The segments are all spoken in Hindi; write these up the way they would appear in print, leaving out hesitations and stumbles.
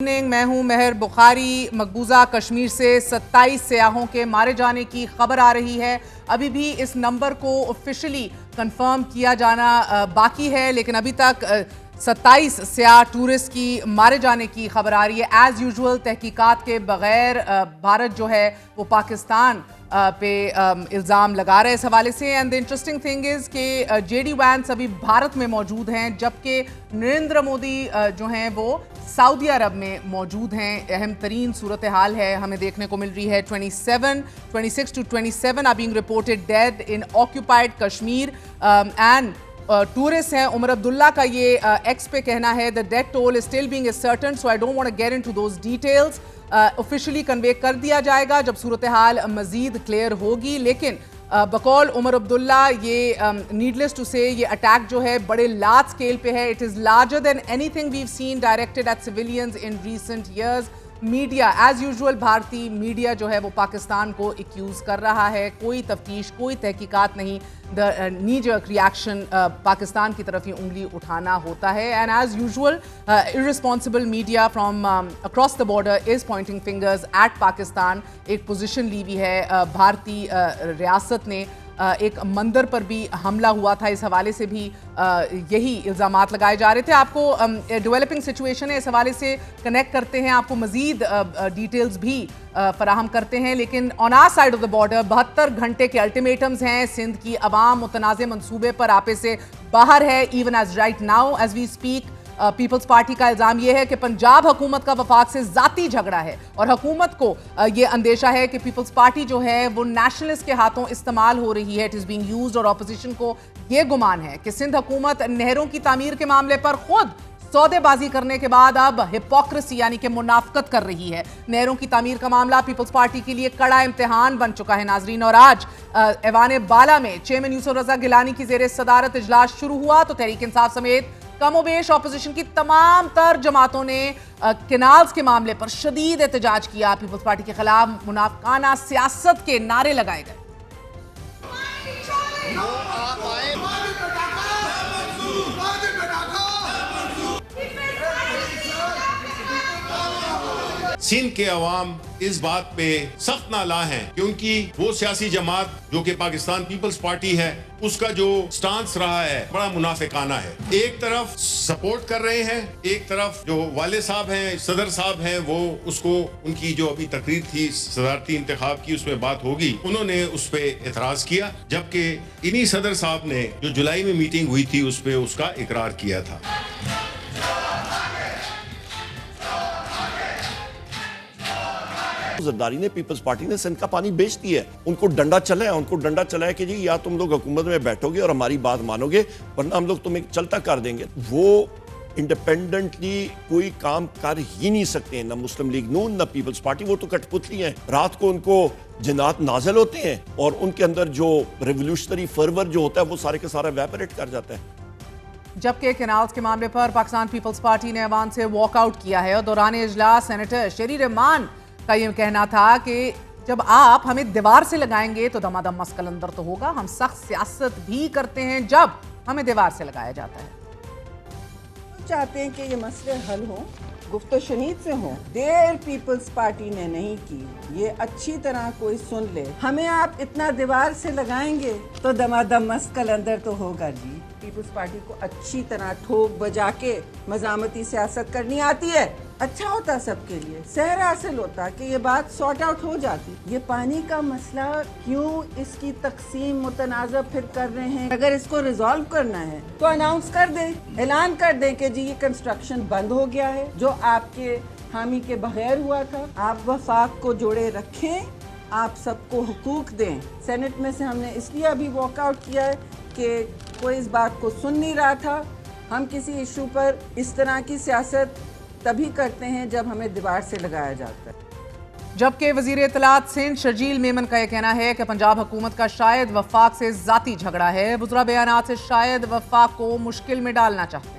मैं हूं महर बुखारी। मकबूजा कश्मीर से 27 सयाहों के मारे जाने की खबर आ रही है। अभी भी इस नंबर को ऑफिशियली कंफर्म किया जाना बाकी है, लेकिन अभी तक 27 सयाह टूरिस्ट की मारे जाने की खबर आ रही है। एज यूजुअल तहकीकात के बगैर भारत जो है वो पाकिस्तान पे इल्ज़ाम लगा रहे हैं इस हवाले से। And the interesting thing is कि जेडी वैंस अभी भारत में मौजूद हैं, जबकि नरेंद्र मोदी जो हैं वो सऊदी अरब में मौजूद हैं। अहम तरीन सूरत हाल है हमें देखने को मिल रही है। 26 to 27 are being reported dead in occupied Kashmir and tourist हैं। उमर अब्दुल्ला का ये एक्स पे कहना है the death toll is still being certain, so I don't want to get into those details. Officially convey कर दिया जाएगा जब सूरत हाल मजीद क्लियर होगी। लेकिन बकौल उमर अब्दुल्ला ये नीडलेस टू से ये अटैक जो है बड़े लार्ज स्केल पे है। It is larger than anything we have seen directed at civilians in recent years. Media as usual भारतीय मीडिया जो है वो पाकिस्तान को एक्यूज कर रहा है। कोई तफ्तीश, कोई तहकीकात नहीं। The knee jerk reaction Pakistan की तरफ ही उंगली उठाना होता है। And as usual irresponsible media from across the border is pointing fingers at Pakistan. एक पोजीशन ली हुई है भारतीय रियासत ने। एक मंदिर पर भी हमला हुआ था, इस हवाले से भी यही इल्ज़ामात लगाए जा रहे थे। आपको डेवलपिंग सिचुएशन है, इस हवाले से कनेक्ट करते हैं, आपको मज़ीद डिटेल्स भी फराहम करते हैं। लेकिन on our side of the border 72 घंटे के अल्टीमेटम्स हैं। सिंध की अवाम मुतनाज़ मंसूबे पर आपे से बाहर है। Even as right now as we speak peoples party का इल्ज़ाम यह है कि पंजाब हुकूमत का वफाक से ज़ाती झगड़ा है और हुकूमत को ये अंदेशा है कि पीपल्स पार्टी जो है वो नेशनलिस्ट के हाथों इस्तेमाल हो रही है। इट इज़ बीइंग यूज्ड और ऑपोजिशन को ये गुमान है कि सिंध हुकूमत नहरों की तामीर के मामले पर खुद सौदेबाजी करने के बाद अब हिपोक्रेसी यानी कि मुनाफकत कर रही है। नहरों की तामीर का मामला पीपल्स पार्टी के लिए कड़ा इम्तिहान बन चुका है नाजरीन। और आज ऐवान बाला में चेयरमैन यूसुफ रजा गिलानी की ज़ेर सदारत इजलास शुरू हुआ तो तहरीक इंसाफ समेत कमोबेश ऑपोजिशन की तमाम तर जमातों ने केनाल्स के मामले पर शदीद एहतजाज किया। पीपल्स पार्टी के खिलाफ मुनाफकाना सियासत के नारे लगाए गए। सिंध के अवाम इस बात पे सख्त नाला हैं क्योंकि वो सियासी जमात जो कि पाकिस्तान पीपल्स पार्टी है उसका जो स्टांस रहा है बड़ा मुनाफिकाना है। एक तरफ सपोर्ट कर रहे हैं, एक तरफ जो वाले साहब हैं, सदर साहब हैं, वो उसको उनकी जो अभी तकरीर थी सदारती इंतखाब की उसमें बात होगी, उन्होंने उस पर एतराज किया। जबकि इन्हीं सदर साहब ने जो जुलाई में मीटिंग हुई थी उस पर उसका इकरार किया था। जरदारी ने पीपल्स पार्टी ने सिंध का पानी बेच दिया है। उनको डंडा चला है कि जी या तुम लोग हुकूमत में बैठोगे और हमारी बात मानोगे वरना हम लोग तुम्हें चलता कर देंगे। वो इंडिपेंडेंटली कोई काम कर ही नहीं सकते हैं, ना मुस्लिम लीग नून ना पीपल्स पार्टी। वो तो कठपुतली हैं। रात को उनको जिन्नात नाज़िल होते हैं और उनके अंदर जो रेवोल्यूशनरी फर्वर जो होता है वो सारे के सारा वेपरेट कर जाता है। जबकि केनाल्स के मामले पर पाकिस्तान पीपल्स पार्टी ने अवान से वॉकआउट किया है और दौरान इजलास सेनेटर शेरी रहमान का ये कहना था कि जब आप हमें दीवार से लगाएंगे तो दमादम मस्कल अंदर तो होगा। हम सख्त सियासत भी करते हैं जब हमें दीवार से लगाया जाता है। चाहते हैं कि ये मसले हल हों, गुफ्तो शनीद से हों। देर पीपल्स पार्टी ने नहीं की, ये अच्छी तरह कोई सुन ले। हमें आप इतना दीवार से लगाएंगे तो दमादम मस्कल अंदर तो होगा जी। पीपल्स पार्टी को अच्छी तरह ठोक बजा के मजामती सियासत करनी आती है। अच्छा होता सबके लिए, सहर हासिल होता कि ये बात सॉर्ट आउट हो जाती। ये पानी का मसला क्यों इसकी तकसीम मुतनाज़ा फिर कर रहे हैं? अगर इसको रिजॉल्व करना है तो अनाउंस कर दें, ऐलान कर दें कि जी ये कंस्ट्रक्शन बंद हो गया है जो आपके हामी के बगैर हुआ था। आप वफाक को जोड़े रखें, आप सबको हुकूक दें। सेनेट में से हमने इसलिए अभी वॉकआउट किया है कि कोई इस बात को सुन नहीं रहा था। हम किसी इशू पर इस तरह की सियासत तभी करते हैं जब हमें दीवार से लगाया जाता है। जबकि वजीर इत्तलात सिंध शर्जील मेमन का यह कहना है कि पंजाब हुकूमत का शायद वफाक से जाती झगड़ा है। वज़रा बयानात से शायद वफाक को मुश्किल में डालना चाहते हैं।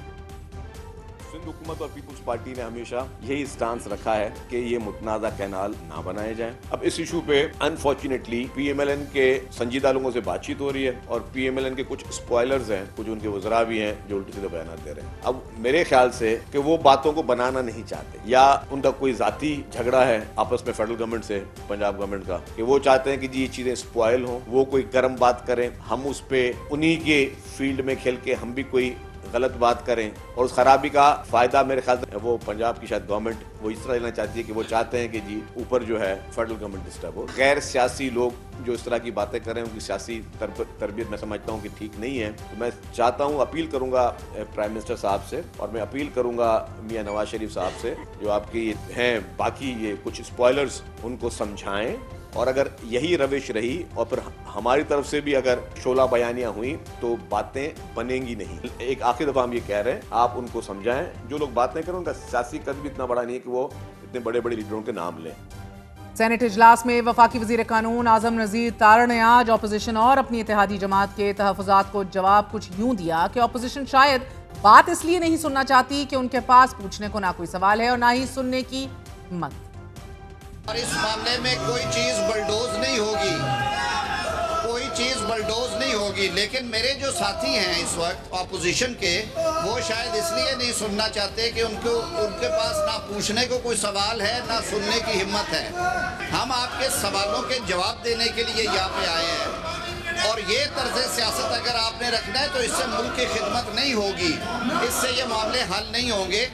सिंध हुकूमत और पीपल्स पार्टी ने हमेशा यही स्टांस रखा है कि ये मुतनाज़ा कैनाल ना बनाए जाएं। अब इस इशू पे अनफॉर्चुनेटली पीएमएलएन के संजीदा लोगों से बातचीत हो रही है और पीएमएलएन के कुछ स्पॉयलर्स हैं, कुछ उनके वज़रा भी हैं जो उल्टे सीधे बयान दे रहे हैं। अब मेरे ख्याल से कि वो बातों को बनाना नहीं चाहते या उनका कोई जाती झगड़ा है आपस में फेडरल गवर्नमेंट से, पंजाब गवर्नमेंट का, कि वो चाहते हैं कि जी ये चीजें स्पॉयल हो, वो कोई गर्म बात करें, हम उस पे उन्हीं के फील्ड में खेल के हम भी कोई गलत बात करें और उस खराबी का फायदा मेरे ख्याल से वो पंजाब की शायद गवर्नमेंट वो इस तरह लेना चाहती है कि वो चाहते हैं कि जी ऊपर जो है फेडरल गवर्नमेंट डिस्टर्ब हो। गैर सियासी लोग जो इस तरह की बातें करें उनकी सियासी तरबियत मैं समझता हूँ कि ठीक नहीं है। तो मैं चाहता हूँ, अपील करूंगा प्राइम मिनिस्टर साहब से और मैं अपील करूंगा मियां नवाज शरीफ साहब से, जो आपकी हैं बाकी ये कुछ स्पॉयलर्स, उनको समझाएं और अगर यही रविश रही और फिर हमारी तरफ से भी अगर शोला बयानियां हुई तो बातें बनेंगी नहीं। एक आखिरी दफा हम ये कह रहे हैं, आप उनको समझाएं, जो लोग बातें करें उनका सियासी कद भी इतना बड़ा नहीं है कि वो इतने बड़े बड़े लीडरों के नाम लें। सेनेट इजलास में वफाकी वजीर कानून आजम नजीर तारड़ ने आज अपोजिशन और अपनी इत्तेहादी जमात के तहफ़्फ़ुज़ात को जवाब कुछ यूं दिया कि अपोजिशन शायद बात इसलिए नहीं सुनना चाहती कि उनके पास पूछने को ना कोई सवाल है और ना ही सुनने की हिम्मत। और इस मामले में कोई चीज बलडोज नहीं होगी, कोई चीज बलडोज नहीं होगी। लेकिन मेरे जो साथी हैं इस वक्त अपोजिशन के, वो शायद इसलिए नहीं सुनना चाहते कि उनके पास ना पूछने को कोई सवाल है ना सुनने की हिम्मत है। हम आपके सवालों के जवाब देने के लिए यहाँ पे आए हैं और ये तर्ज सियासत अगर आपने रखना है तो इससे मुल्क की खिदमत नहीं होगी, इससे ये मामले हल नहीं होंगे।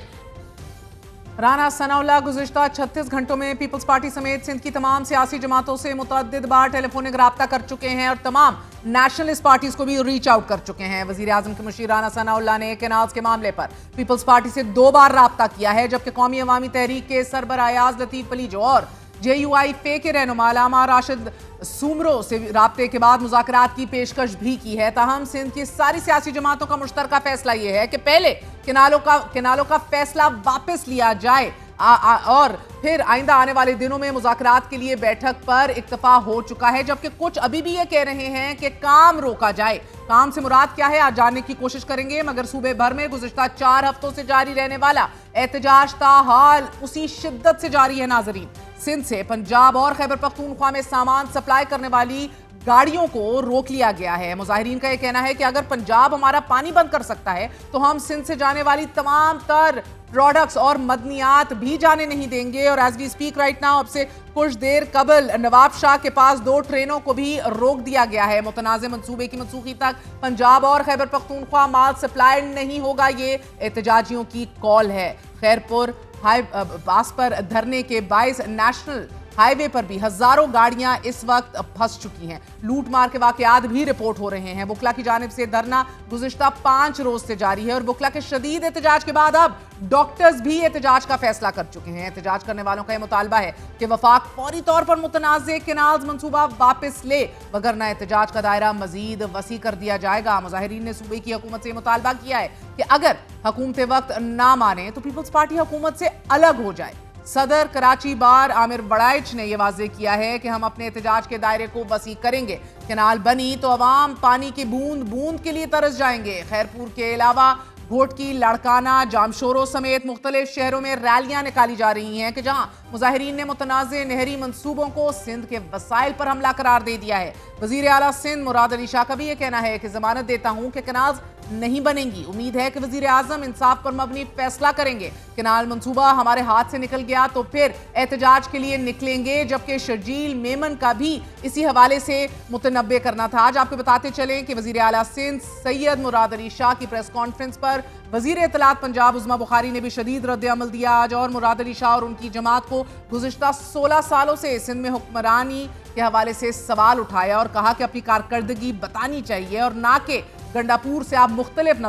राना सनाउल्लाह गुज़िश्ता 36 घंटों में पीपल्स पार्टी समेत सिंध की तमाम सियासी जमातों से मुतअद्दिद बार टेलीफोनिक राब्ता कर चुके हैं और तमाम नेशनलिस्ट पार्टीज को भी रीच आउट कर चुके हैं। वज़ीर आज़म के मुशीर राना सनाउल्लाह ने कैनाल्स के मामले पर पीपल्स पार्टी से 2 बार राब्ता किया है, जबकि कौमी अवामी तहरीक के सरबराह अयाज लतीफ़ अली जो और JUI फे के रहनुमा अल्लामा राशिद सुमरो से राब्ते के बाद मुज़ाकरात की पेशकश भी की है। ताहम सिंध की सारी सियासी जमातों का मुश्तरका फैसला यह है कि पहले किनालों का फैसला वापस लिया जाए और फिर आइंदा आने वाले दिनों में मुज़ाकरात के लिए बैठक पर इत्तफाक हो चुका है, जबकि कुछ अभी भी ये कह रहे हैं कि काम रोका जाए। काम से मुराद क्या है आज जानने की कोशिश करेंगे, मगर सूबे भर में गुज़िश्ता 4 हफ्तों से जारी रहने वाला एहतजाज ताहाल उसी शिद्दत से जारी है। नाजरीन, सिंध से पंजाब और खैबर पख्तूनख्वा में सामान सप्लाई करने वाली गाड़ियों को रोक लिया गया है। मुजाहिरीन का यह कहना है कि अगर पंजाब हमारा पानी बंद कर सकता है तो हम सिंध से जाने वाली तमाम तर प्रोडक्ट्स और मदनियात भी जाने नहीं देंगे। और as we speak right now, अब से कुछ देर कबल नवाब शाह के पास 2 ट्रेनों को भी रोक दिया गया है। मुतनाज़े मंसूबे की मनसूखी तक पंजाब और खैबर पख्तूनख्वा माल सप्लाई नहीं होगा, ये एहतजाजियों की कॉल है। खैरपुर पास पर धरने के बाइस नेशनल हाईवे पर भी हजारों गाड़ियां इस वक्त फंस चुकी हैं। लूट मार के वाकयात भी रिपोर्ट हो रहे हैं। बुकला की जानिब से धरना गुज़िश्ता 5 रोज से जारी है और बुकला के शदीद एहतजाज के बाद अब डॉक्टर्स भी एहतजाज का फैसला कर चुके हैं। एहतजाज करने वालों का यह मुतालबा है कि वफाक फौरी तौर पर मुतनाज़े कैनाल्स मंसूबा वापस ले, वगरना एहतजाज का दायरा मजीद वसी कर दिया जाएगा। मुजाहिरीन ने सूबे की हुकूमत से मुतालबा किया है कि अगर हुकूमत वक्त ना माने तो पीपल्स पार्टी हुकूमत से अलग हो जाए। सदर कराची बार आमिर बड़ाइच ने यह वाजे किया है कि हम अपने एहतजाज के दायरे को वसी करेंगे। कैनाल बनी तो अवाम पानी की बूंद बूंद के लिए तरस जाएंगे। खैरपुर के अलावा घोटकी, लाड़काना, जामशोरो समेत मुख्तलिफ शहरों में रैलियां निकाली जा रही हैं कि जहां मुजाहिरीन ने मुतनाज़े नहरी मंसूबों को सिंध के वसाइल पर हमला करार दे दिया है। वजीर आला सिंध मुराद अली शाह का भी यह कहना है कि जमानत देता हूं कि कैनाल्स नहीं बनेंगी। उम्मीद है कि वजीर आजम इंसाफ पर मबनी फैसला करेंगे। कैनाल मंसूबा हमारे हाथ से निकल गया तो फिर एहतजाज के लिए निकलेंगे। जबकि शर्जील मेमन का भी इसी हवाले से मुतनब्बे करना था। आज आपको बताते चलें कि वजीर आला सिंध सैयद मुराद अली शाह की प्रेस कॉन्फ्रेंस पर वजीर इत्तलात पंजाब उज़्मा बुखारी ने भी शदीद रद्द अमल दिया आज और मुराद अली शाह और उनकी जमात को गुज़िश्ता 16 सालों से सिंध में हुक्मरानी के हवाले से सवाल उठाया और कहा कि अपनी कारकर्दगी बतानी चाहिए और ना कि गंडापुर से आप मुख्तलिफ